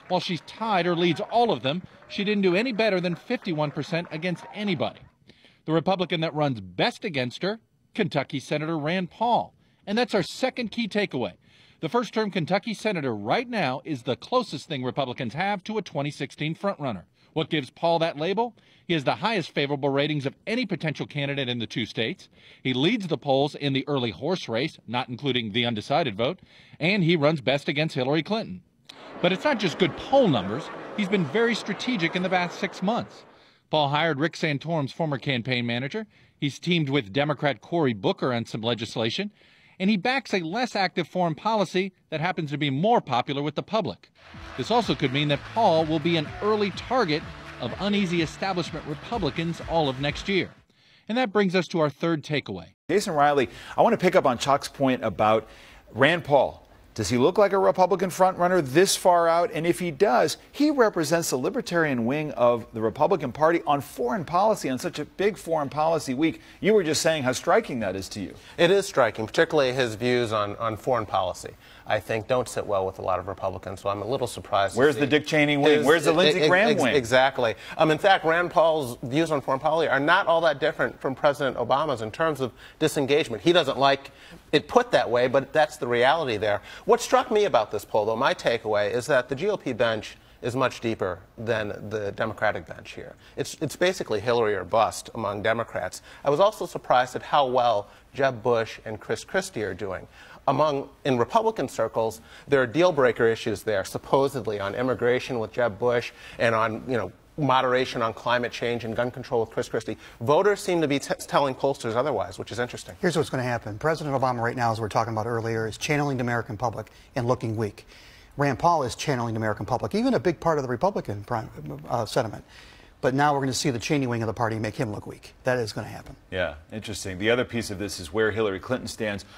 While she's tied or leads all of them, she didn't do any better than 51% against anybody. The Republican that runs best against her, Kentucky Senator Rand Paul. And that's our second key takeaway. The first-term Kentucky senator right now is the closest thing Republicans have to a 2016 frontrunner. What gives Paul that label? He has the highest favorable ratings of any potential candidate in the two states. He leads the polls in the early horse race, not including the undecided vote, and he runs best against Hillary Clinton. But it's not just good poll numbers. He's been very strategic in the past 6 months. Paul hired Rick Santorum's former campaign manager. He's teamed with Democrat Cory Booker on some legislation. And he backs a less active foreign policy that happens to be more popular with the public. This also could mean that Paul will be an early target of uneasy establishment Republicans all of next year. And that brings us to our third takeaway. Jason Riley, I want to pick up on Chuck's point about Rand Paul. Does he look like a Republican frontrunner this far out? And if he does, he represents the libertarian wing of the Republican Party on foreign policy, on such a big foreign policy week. You were just saying how striking that is to you. It is striking, particularly his views on foreign policy. I think don't sit well with a lot of Republicans, so I'm a little surprised. Where's the Dick Cheney wing? Where's the Lindsey Graham wing? Exactly. In fact, Rand Paul's views on foreign policy are not all that different from President Obama's in terms of disengagement. He doesn't like it put that way, but that's the reality there. What struck me about this poll, though, my takeaway, is that the GOP bench is much deeper than the Democratic bench here. It's basically Hillary or bust among Democrats. I was also surprised at how well Jeb Bush and Chris Christie are doing. In Republican circles, there are deal-breaker issues there, supposedly on immigration with Jeb Bush and on, moderation on climate change and gun control with Chris Christie. Voters seem to be telling pollsters otherwise, which is interesting. Here's what's going to happen. President Obama right now, as we were talking about earlier, is channeling the American public and looking weak. Rand Paul is channeling the American public, even a big part of the Republican sentiment. But now we're going to see the Cheney wing of the party make him look weak. That is going to happen. Yeah, interesting. The other piece of this is where Hillary Clinton stands